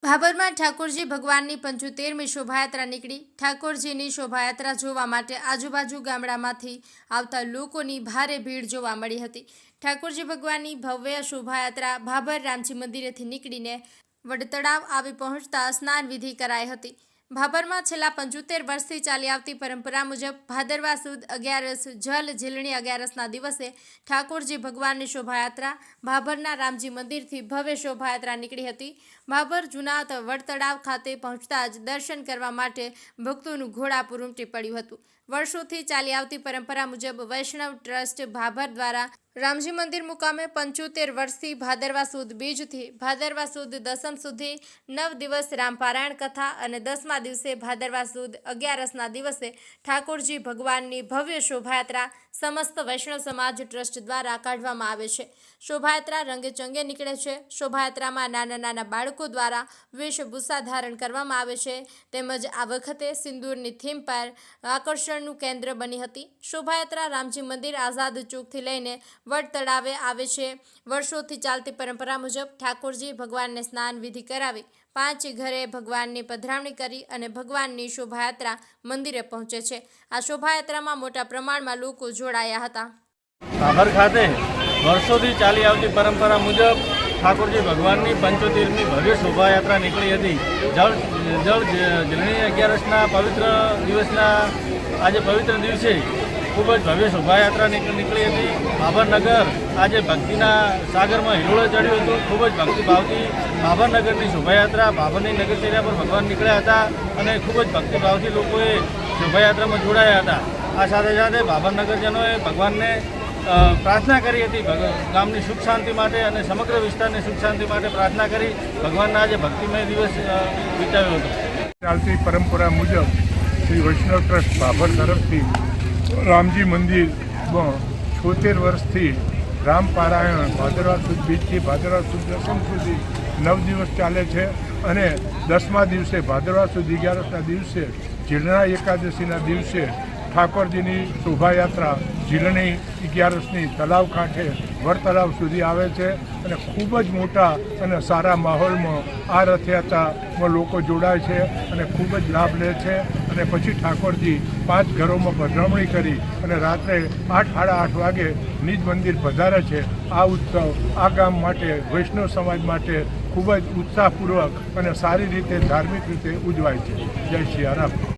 ભાભરમાં ઠાકોરજી ભગવાનની 75મી શોભાયાત્રા નીકળી। ઠાકોરજીની શોભાયાત્રા જોવા માટે આજુબાજુ ગામડામાંથી આવતા લોકોની ભારે ભીડ જોવા મળી હતી। ઠાકોરજી ભગવાનની ભવ્ય શોભાયાત્રા ભાભર રામજી મંદિરેથી નીકળીને વડતળાવ આવી પહોંચતા સ્નાન વિધિ કરાઈ હતી। ભાભરમાં છેલ્લા 75 વર્ષથી ચાલી આવતી પરંપરા મુજબ ભાદરવા સુદ 11 જલ ઝીલણી 11ના દિવસે ઠાકોરજી ભગવાનની શોભાયાત્રા ભાભરના રામજી મંદિરથી ભવ્ય શોભાયાત્રા નીકળી હતી। ભાભર જૂના વડતળાવ ખાતે પહોંચતા જ દર્શન કરવા માટે ભક્તોનું ઘોડાપૂર ઉમટી પડ્યું હતું। વર્ષોથી ચાલી આવતી પરંપરા મુજબ વૈષ્ણવ ટ્રસ્ટ ભાભર દ્વારા રામજી મંદિર મુકામે 75 વર્ષથી ભાદરવા સુદ બીજથી ભાદરવા સુદ દસમ સુધી 9 દિવસ રામપારાયણ કથા અને 10મા દિવસે ભાદરવા સુદ 11ના દિવસે ઠાકોરજી ભગવાનની ભવ્ય શોભાયાત્રા સમસ્ત વૈષ્ણવ સમાજ ટ્રસ્ટ દ્વારા કાઢવામાં આવે છે। શોભાયાત્રા રંગેચંગે નીકળે છે। શોભાયાત્રામાં નાના બાળકો દ્વારા વેશભૂષા ધારણ કરવામાં આવે છે તેમજ આ વખતે સિંદૂરની થીમ પર આકર્ષણનું કેન્દ્ર બની હતી। શોભાયાત્રા રામજી મંદિર આઝાદ ચોકથી લઈને વડ તળાવે આવે છે। વર્ષોથી ચાલતી પરંપરા મુજબ ઠાકોરજી ભગવાનને સ્નાન વિધિ કરાવી 5 ઘરે ભગવાનની પધરામણી કરી અને ભગવાનની શોભાયાત્રા મંદિરે પહોંચે છે। આ શોભાયાત્રામાં મોટા પ્રમાણમાં લોકો જોડાયા હતા। ભાભર ખાતે વર્ષોથી ચાલી આવતી પરંપરા મુજબ ઠાકોરજી ભગવાનની 75મી ભવ્ય શોભાયાત્રા નીકળી હતી। જળ ઝીલણી 11ના પવિત્ર દિવસના આજે પવિત્ર દિવસે ખૂબ જ ભવ્ય શોભાયાત્રા નીકળી હતી। ભાભર નગર આજે ભક્તિના સાગરમાં હિલોળે ચડ્યું હતું। ખૂબ જ ભક્તિભાવથી ભાભર નગરની શોભાયાત્રા ભાભરની નગરચર્યા પર ભગવાન નીકળ્યા હતા અને ખૂબ જ ભક્તિભાવથી લોકોએ શોભાયાત્રામાં જોડાયા હતા। આ સાથે સાથે ભાભર નગરજનોએ ભગવાનને પ્રાર્થના કરી હતી ગામની સુખ શાંતિ માટે અને સમગ્ર વિસ્તારની સુખ શાંતિ માટે પ્રાર્થના કરી ભગવાનના આજે ભક્તિમય દિવસ વિતાવ્યો હતો। ચાલતી પરંપરા મુજબ શ્રી વૈષ્ણવ ટ્રસ્ટ ભાભર તરફથી રામજી મંદિરમાં 76 વર્ષથી રામપારાયણ ભાદરવા સુદ બીજથી ભાદરવા સુદ દસમ સુધી 9 દિવસ ચાલે છે અને 10મા દિવસે ભાદરવા સુદ 11ના દિવસે ઝીલણા એકાદશીના દિવસે ઠાકોરજીની શોભાયાત્રા ઝીલણી 11ની તલાવ કાંઠે વડ તળાવ સુધી આવે છે અને ખૂબ જ મોટા અને સારા માહોલમાં આ રથયાત્રામાં લોકો જોડાય છે અને ખૂબ જ લાભ લે છે અને પછી ઠાકોરજી 5 ઘરોમાં પધરામણી કરી અને રાત્રે 8 સાડા 8 વાગે નિજ મંદિર પધારે છે। આ ઉત્સવ આ ગામ માટે વૈષ્ણવ સમાજ માટે ખૂબ જ ઉત્સાહપૂર્વક અને સારી રીતે ધાર્મિક રીતે ઉજવાય છે। જય સિયારામ।